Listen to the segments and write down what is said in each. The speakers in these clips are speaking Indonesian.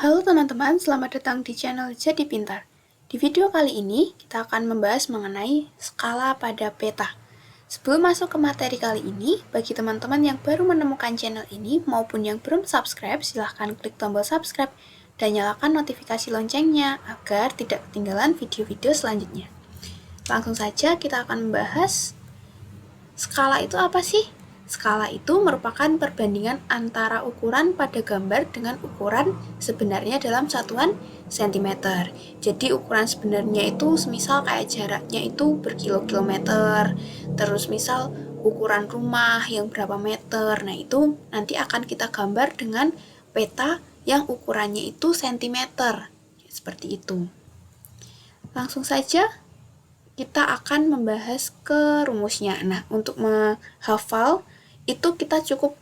Halo teman-teman, selamat datang di channel Jadi Pintar. Di video kali ini, kita akan membahas mengenai skala pada peta. Sebelum masuk ke materi kali ini, bagi teman-teman yang baru menemukan channel ini maupun yang belum subscribe, silahkan klik tombol subscribe dan nyalakan notifikasi loncengnya agar tidak ketinggalan video-video selanjutnya. Langsung saja kita akan membahas skala itu apa sih? Skala itu merupakan perbandingan antara ukuran pada gambar dengan ukuran sebenarnya dalam satuan cm. Jadi ukuran sebenarnya itu semisal kayak jaraknya itu berkilo-kilometer. Terus misal ukuran rumah yang berapa meter. Nah itu nanti akan kita gambar dengan peta yang ukurannya itu cm. Seperti itu. Langsung saja kita akan membahas ke rumusnya. Nah, untuk menghafal itu kita cukup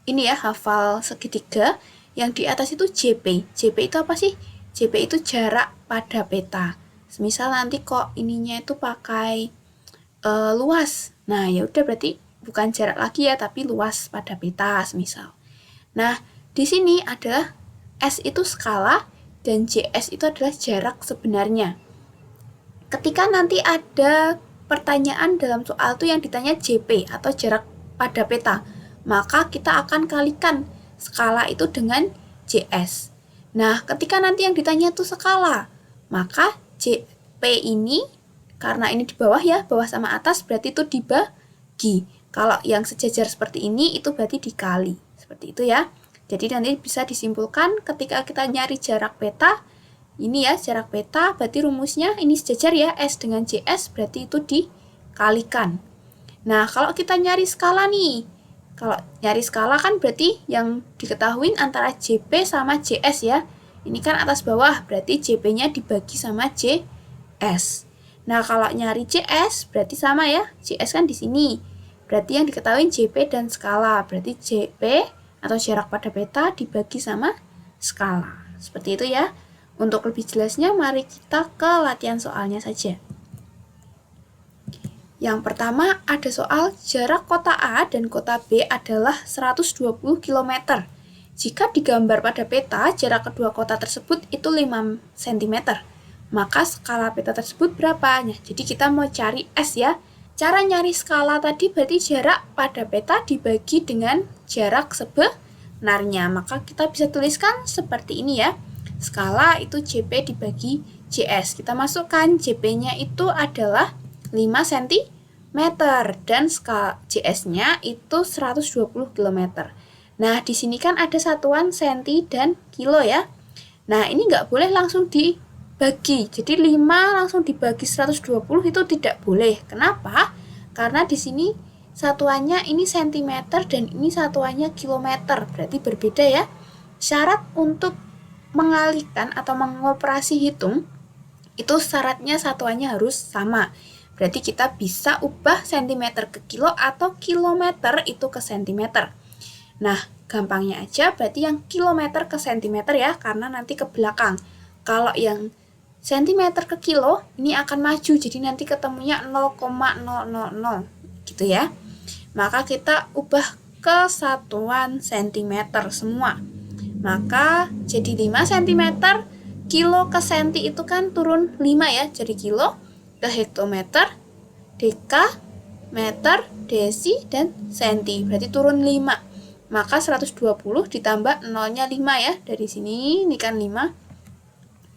ini ya, hafal segitiga yang di atas itu JP. JP itu apa sih? JP itu jarak pada peta. Misal nanti kok ininya itu pakai luas. Nah, ya udah berarti bukan jarak lagi ya, tapi luas pada peta misal. Nah, di sini adalah S itu skala dan JS itu adalah jarak sebenarnya. Ketika nanti ada pertanyaan dalam soal itu yang ditanya JP atau jarak pada peta, maka kita akan kalikan skala itu dengan JS. Nah, ketika nanti yang ditanya itu skala, maka JP ini, karena ini di bawah ya, bawah sama atas berarti itu dibagi. Kalau yang sejajar seperti ini, itu berarti dikali. Seperti itu ya. Jadi nanti bisa disimpulkan ketika kita nyari jarak peta, ini ya jarak peta, berarti rumusnya ini sejajar ya, S dengan JS berarti itu dikalikan. Nah, kalau kita nyari skala nih, kalau nyari skala kan berarti yang diketahui antara JP sama JS ya. Ini kan atas bawah, berarti JP-nya dibagi sama JS. Nah, kalau nyari JS berarti sama ya, JS kan di sini. Berarti yang diketahui JP dan skala, berarti JP atau jarak pada peta dibagi sama skala. Seperti itu ya. Untuk lebih jelasnya, mari kita ke latihan soalnya saja. Yang pertama, ada soal jarak kota A dan kota B adalah 120 km. Jika digambar pada peta, jarak kedua kota tersebut itu 5 cm. Maka skala peta tersebut berapa? Nah, jadi kita mau cari S ya. Cara nyari skala tadi berarti jarak pada peta dibagi dengan jarak sebenarnya. Maka kita bisa tuliskan seperti ini ya. Skala itu JP dibagi JS. Kita masukkan JP-nya itu adalah 5 cm dan skala JS-nya itu 120 km. Nah, di sini kan ada satuan senti dan kilo ya. Nah, ini nggak boleh langsung dibagi. Jadi 5 langsung dibagi 120 itu tidak boleh. Kenapa? Karena di sini satuannya ini cm dan ini satuannya kilometer. Berarti berbeda ya. Syarat untuk mengalihkan atau mengoperasi hitung itu syaratnya satuannya harus sama. Berarti kita bisa ubah cm ke kilo atau kilometer itu ke cm. Nah, gampangnya aja berarti yang kilometer ke cm ya, karena nanti ke belakang. Kalau yang cm ke kilo, ini akan maju, jadi nanti ketemunya 0,000 gitu ya. Maka kita ubah ke satuan cm semua. Maka jadi 5 cm, kilo ke senti itu kan turun 5 ya, jadi kilo ke hektometer, deka, meter, desi, dan senti. Berarti turun 5. Maka 120 ditambah 0-nya 5 ya. Dari sini, ini kan 5.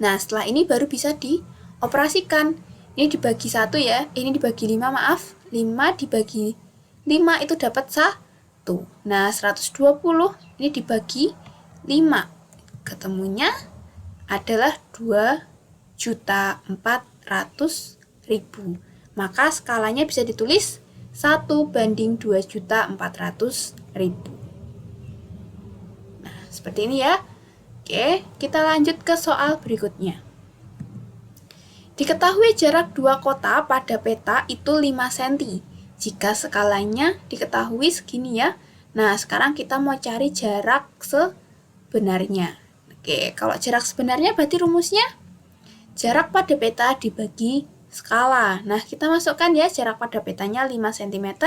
Nah, setelah ini baru bisa dioperasikan. Ini dibagi 1 ya. Ini dibagi 5, maaf. 5 dibagi 5 itu dapat 1. Nah, 120 ini dibagi 5. Ketemunya adalah 2.400.000. Maka skalanya bisa ditulis 1:2.400.000. Nah, seperti ini ya. Oke, kita lanjut ke soal berikutnya. Diketahui jarak dua kota pada peta itu 5 cm. Jika skalanya diketahui segini ya. Nah, sekarang kita mau cari jarak sebenarnya. Oke, kalau jarak sebenarnya berarti rumusnya jarak pada peta dibagi skala. Nah, kita masukkan ya jarak pada petanya 5 cm,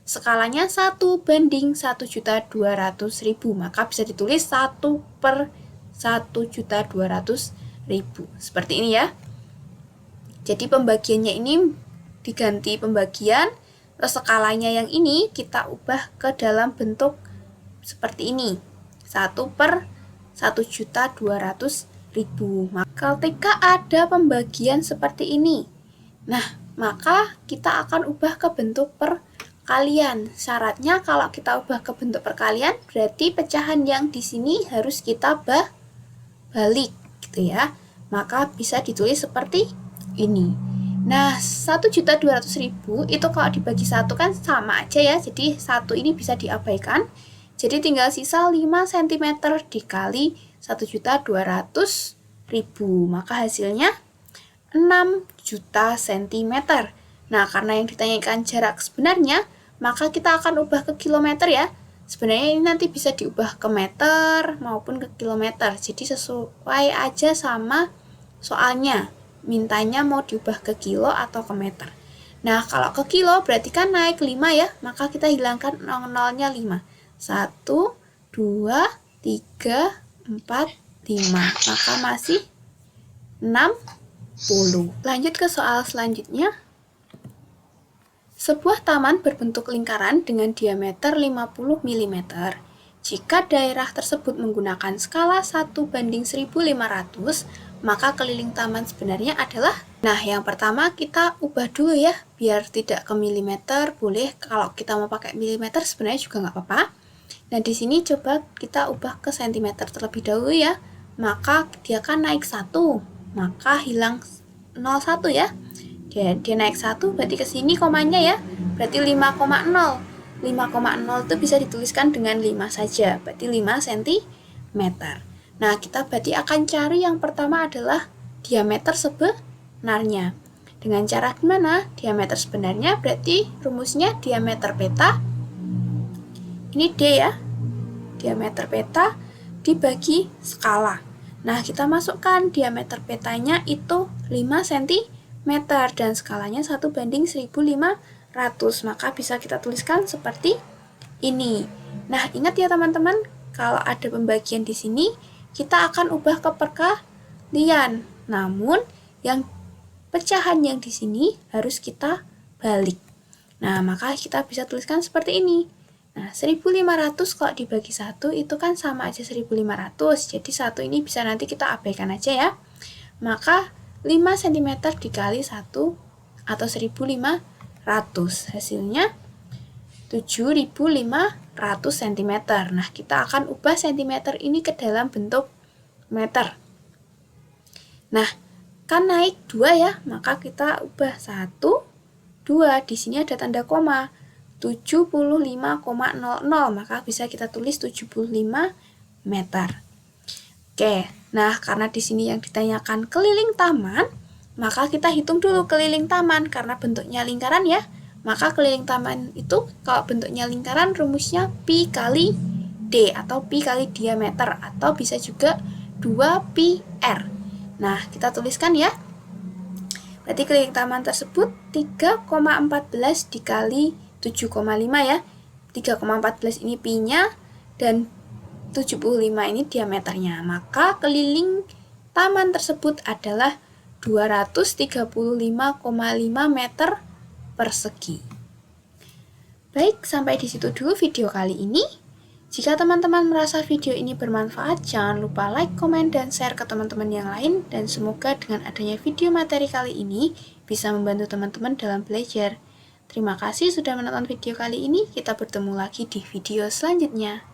skalanya 1:1.200.000. Maka bisa ditulis 1/1 1.200.000. Seperti ini ya. Jadi pembagiannya ini diganti pembagian, terus skalanya yang ini kita ubah ke dalam bentuk seperti ini. 1/1.200.000. Maka ketika ada pembagian seperti ini, nah maka kita akan ubah ke bentuk perkalian. Syaratnya kalau kita ubah ke bentuk perkalian, berarti pecahan yang di sini harus kita balik gitu ya. Maka bisa ditulis seperti ini. Nah, 1.200.000 itu kalau dibagi 1 kan sama aja ya. Jadi 1 ini bisa diabaikan. Jadi tinggal sisa 5 cm dikali 1.200.000. Maka hasilnya 6 juta cm. Nah, karena yang ditanyakan jarak sebenarnya, maka kita akan ubah ke kilometer ya. Sebenarnya ini nanti bisa diubah ke meter maupun ke kilometer. Jadi sesuai aja sama soalnya. Mintanya mau diubah ke kilo atau ke meter. Nah, kalau ke kilo berarti kan naik 5 ya, maka kita hilangkan nolnya 5. 1, 2, 3, 4, 5. Maka masih 60. Lanjut ke soal selanjutnya. Sebuah taman berbentuk lingkaran dengan diameter 50 mm. Jika daerah tersebut menggunakan skala 1/1500, maka keliling taman sebenarnya adalah, nah yang pertama kita ubah dulu ya, biar tidak ke milimeter, boleh kalau kita mau pakai milimeter sebenarnya juga nggak apa-apa. Nah di sini coba kita ubah ke sentimeter terlebih dahulu ya, maka dia kan naik 1, maka hilang 0,1 ya. Dia naik 1, berarti ke sini komanya ya, berarti 5,0. 5,0 itu bisa dituliskan dengan 5 saja, berarti 5 cm. Nah, kita berarti akan cari yang pertama adalah diameter sebenarnya. Dengan cara gimana? Diameter sebenarnya berarti rumusnya diameter peta. Ini D ya. Diameter peta dibagi skala. Nah, kita masukkan diameter petanya itu 5 cm dan skalanya 1/1500. Maka bisa kita tuliskan seperti ini. Nah, ingat ya teman-teman, kalau ada pembagian di sini, kita akan ubah ke perkalian. Namun, yang pecahan yang di sini harus kita balik. Nah, maka kita bisa tuliskan seperti ini. Nah, 1.500 kalau dibagi 1 itu kan sama aja 1.500. Jadi 1 ini bisa nanti kita abaikan aja ya. Maka 5 cm dikali 1 atau 1.500. Hasilnya 7.500 cm. Nah, kita akan ubah cm ini ke dalam bentuk meter. Nah, kan naik 2 ya, maka kita ubah 1, 2. Di sini ada tanda koma. 75,00, maka bisa kita tulis 75 meter. Oke, nah karena di sini yang ditanyakan keliling taman, maka kita hitung dulu keliling taman karena bentuknya lingkaran ya. Maka keliling taman itu kalau bentuknya lingkaran rumusnya pi kali D atau pi kali diameter atau bisa juga 2πr. Nah, kita tuliskan ya. Berarti keliling taman tersebut 3,14 dikali 7,5 ya. 3,14 ini pi-nya dan 75 ini diameternya. Maka keliling taman tersebut adalah 235,5 meter persegi. Baik, sampai di situ dulu video kali ini. Jika teman-teman merasa video ini bermanfaat, jangan lupa like, komen, dan share ke teman-teman yang lain. Dan semoga dengan adanya video materi kali ini bisa membantu teman-teman dalam belajar. Terima kasih sudah menonton video kali ini. Kita bertemu lagi di video selanjutnya.